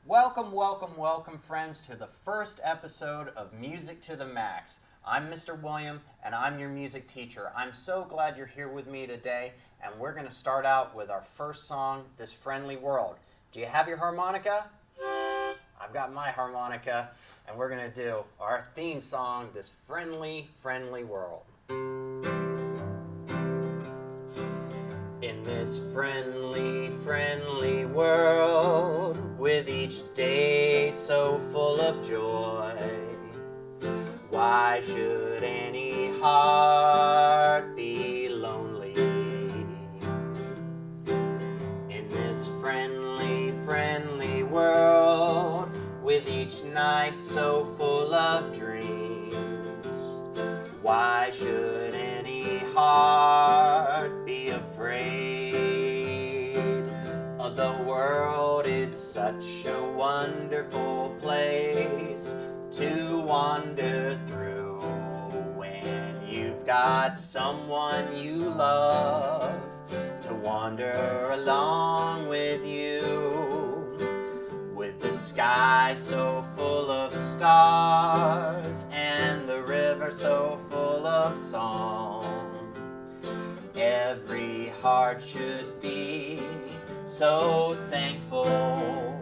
Welcome, welcome, welcome, friends, to the first episode of Music to the Max. I'm Mr. William, and I'm your music teacher. I'm so glad you're here with me today, and we're going to start out with our first song, This Friendly World. Do you have your harmonica? I've got my harmonica, and we're going to do our theme song, This Friendly, Friendly World. In this friendly, friendly world, with each day so full of joy, why should any heart be lonely? In this friendly, friendly world, with each night so full of dreams, why should any heart be afraid of the world? Is such a wonderful place to wander through when you've got someone you love to wander along with you. With the sky so full of stars and the river so full of song, every heart should be so thankful.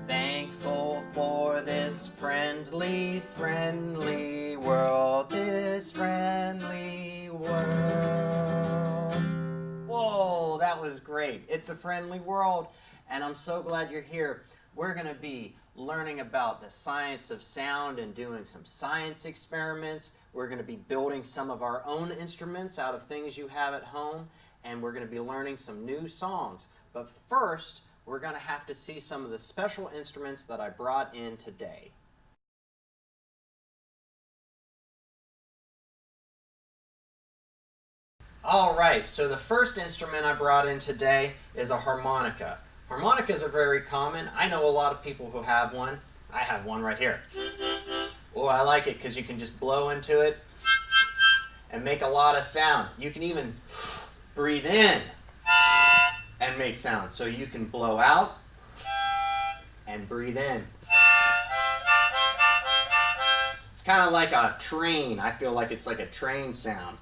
Thankful for this friendly, friendly world, this friendly world. Whoa, that was great. It's a friendly world, and I'm so glad you're here. We're going to be learning about the science of sound and doing some science experiments. We're going to be building some of our own instruments out of things you have at home, and we're going to be learning some new songs. But first, we're going to have to see some of the special instruments that I brought in today. Alright, so the first instrument I brought in today is a harmonica. Harmonicas are very common. I know a lot of people who have one. I have one right here. Oh, I like it because you can just blow into it and make a lot of sound. You can even breathe in and make sound. So you can blow out and breathe in. It's kind of like a train. I feel like it's like a train sound.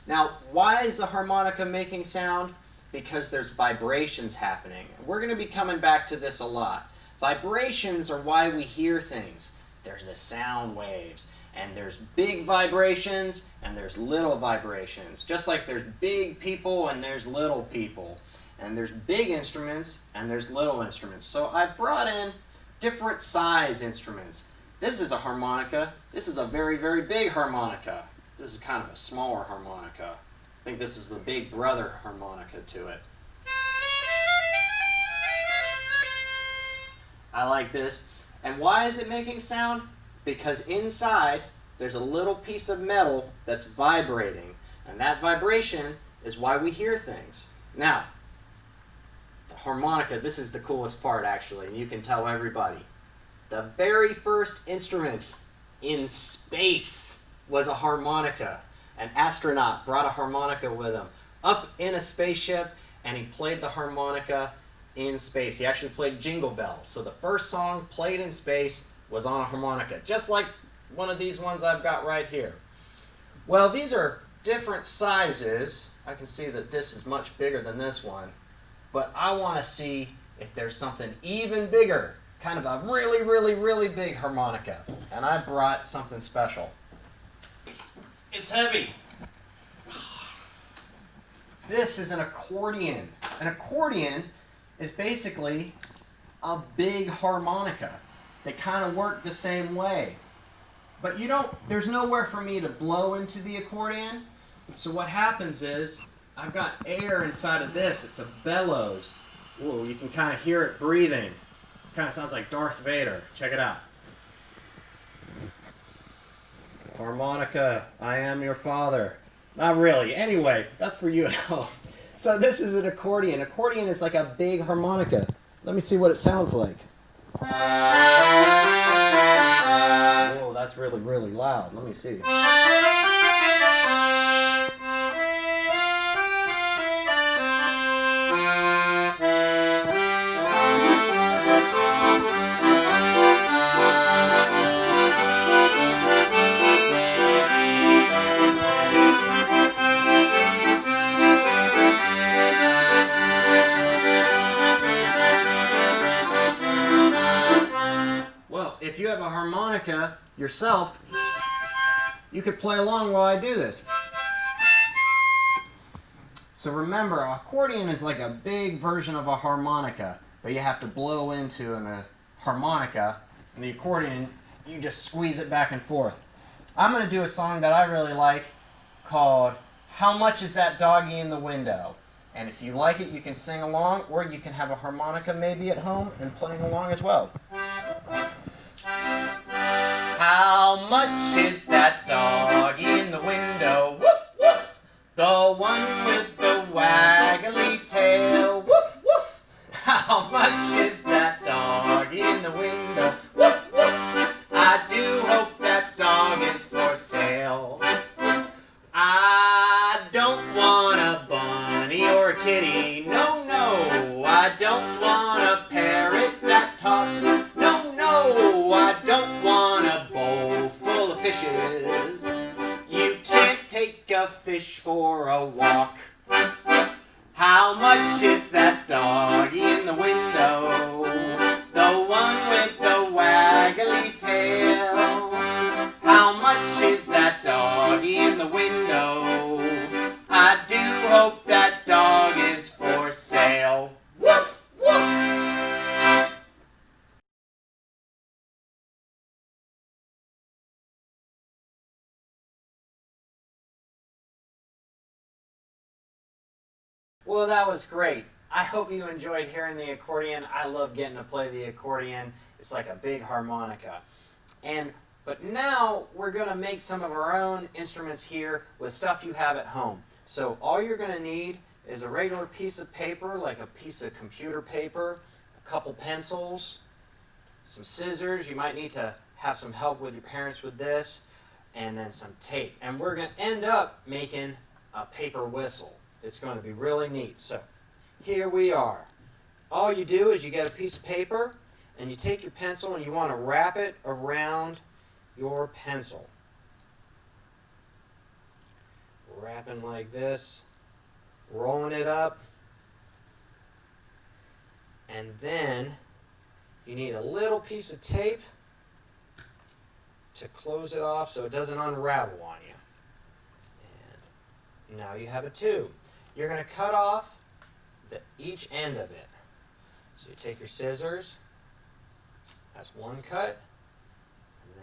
Now, why is the harmonica making sound? Because there's vibrations happening. We're going to be coming back to this a lot. Vibrations are why we hear things. There's the sound waves, and there's big vibrations, and there's little vibrations. Just like there's big people and there's little people. And there's big instruments and there's little instruments. So I've brought in different size instruments. This is a harmonica. This is a very, very big harmonica. This is kind of a smaller harmonica. I think this is the big brother harmonica to it. I like this. And why is it making sound? Because inside there's a little piece of metal that's vibrating. And that vibration is why we hear things. Now, the harmonica, this is the coolest part actually, and you can tell everybody. The very first instrument in space was a harmonica. An astronaut brought a harmonica with him up in a spaceship, and he played the harmonica in space. He actually played Jingle Bells. So the first song played in space was on a harmonica, just like one of these ones I've got right here. Well, these are different sizes. I can see that this is much bigger than this one, but I want to see if there's something even bigger, kind of a really, really, really big harmonica, and I brought something special. It's heavy. This is an accordion. An accordion is basically a big harmonica. They kind of work the same way. But there's nowhere for me to blow into the accordion. So what happens is, I've got air inside of this. It's a bellows. Whoa, you can kind of hear it breathing. Kind of sounds like Darth Vader. Check it out. Harmonica, I am your father. Not really. Anyway, that's for you at home. So this is an accordion. Accordion is like a big harmonica. Let me see what it sounds like. Whoa, that's really, really loud. Let me see. have a harmonica yourself, you could play along while I do this. So remember, an accordion is like a big version of a harmonica, but you have to blow into a harmonica, and the accordion, you just squeeze it back and forth. I'm going to do a song that I really like called How Much Is That Doggy in the Window? And if you like it, you can sing along, or you can have a harmonica maybe at home and playing along as well. How much is that doggy in the window? Woof, woof! The one with the waggly tail. Woof, woof! How much is that doggy in the window? Woof, woof! I do hope that dog is for sale. I don't want a bunny or a kitty. No, no. I don't want a parrot that talks. No, no. I don't want a bowl full of fishes. You can't take a fish for a walk. How much is that doggy in the window? The one with the waggly tail. How much is that doggy in the window? I do hope that dog is for sale. Woof, woof! Well, that was great. I hope you enjoyed hearing the accordion. I love getting to play the accordion. It's like a big harmonica. But now we're going to make some of our own instruments here with stuff you have at home. So all you're going to need is a regular piece of paper, like a piece of computer paper, a couple pencils, some scissors. You might need to have some help with your parents with this, and then some tape. And we're going to end up making a paper whistle. It's going to be really neat. So here we are. All you do is you get a piece of paper, and you take your pencil and you want to wrap it around your pencil. Wrapping like this, rolling it up, and then you need a little piece of tape to close it off so it doesn't unravel on you. And now you have a tube. You're going to cut off each end of it. So you take your scissors, that's one cut, and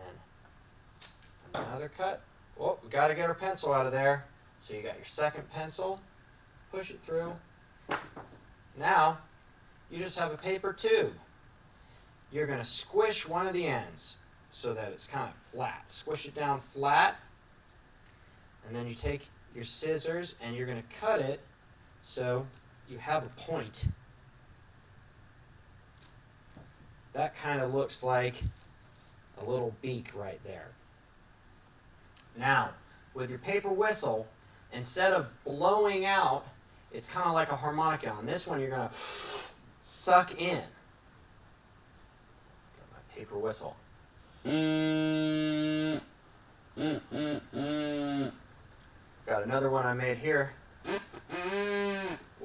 then another cut. Oh, we got to get our pencil out of there. So you got your second pencil, push it through. Now, you just have a paper tube. You're going to squish one of the ends so that it's kind of flat. Squish it down flat, and then you take your scissors and you're going to cut it so you have a point. That kind of looks like a little beak right there. Now, with your paper whistle, instead of blowing out, it's kind of like a harmonica. On this one, you're going to suck in. Got my paper whistle. Got another one I made here.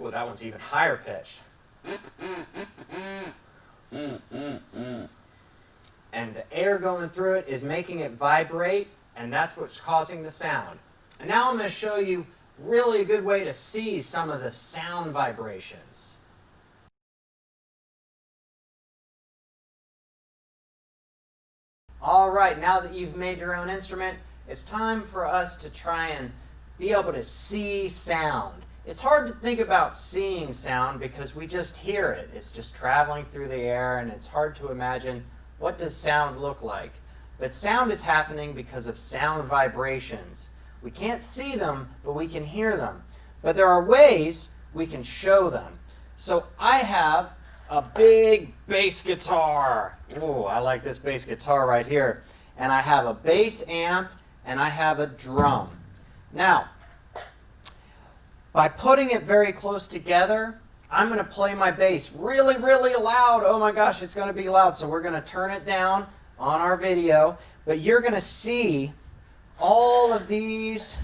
Oh, that one's even higher pitched. And the air going through it is making it vibrate, and that's what's causing the sound. And now I'm going to show you really a good way to see some of the sound vibrations. All right, now that you've made your own instrument, it's time for us to try and be able to see sound. It's hard to think about seeing sound because we just hear it. It's just traveling through the air, and it's hard to imagine what does sound look like. But sound is happening because of sound vibrations. We can't see them, but we can hear them. But there are ways we can show them. So I have a big bass guitar. Oh, I like this bass guitar right here. And I have a bass amp, and I have a drum. Now, by putting it very close together, I'm going to play my bass really, really loud. Oh my gosh, it's going to be loud. So we're going to turn it down on our video. But you're going to see all of these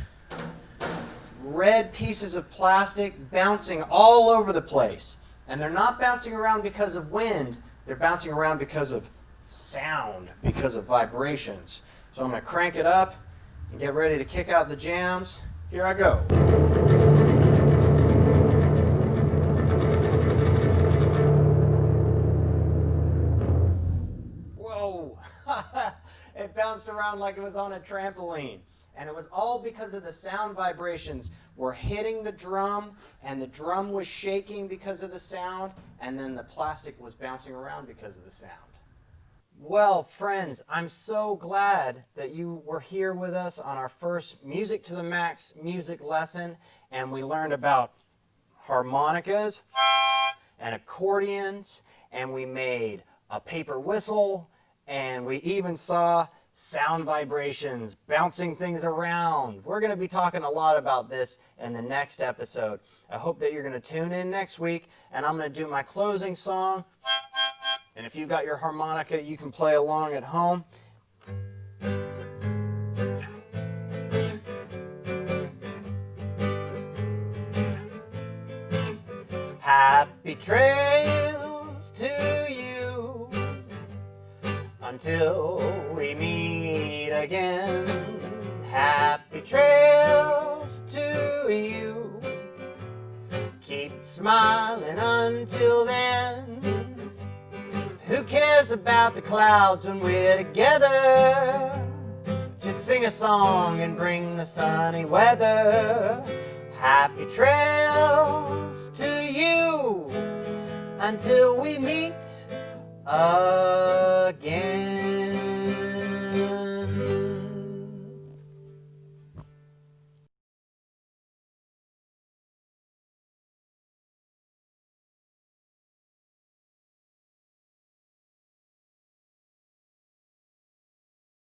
red pieces of plastic bouncing all over the place. And they're not bouncing around because of wind. They're bouncing around because of sound because of vibrations. So I'm going to crank it up and get ready to kick out the jams. Here I go. Whoa! It bounced around like it was on a trampoline. And it was all because of the sound vibrations were hitting the drum, and the drum was shaking because of the sound, and then the plastic was bouncing around because of the sound. Well, friends, I'm so glad that you were here with us on our first Music to the Max music lesson, and we learned about harmonicas and accordions, and we made a paper whistle, and we even saw sound vibrations, bouncing things around. We're going to be talking a lot about this in the next episode. I hope that you're going to tune in next week, and I'm going to do my closing song. And if you've got your harmonica, you can play along at home. Happy trails to you until we meet again. Happy trails to you. Keep smiling until then. Who cares about the clouds when we're together? Just sing a song and bring the sunny weather. Happy trails to you until we meet again.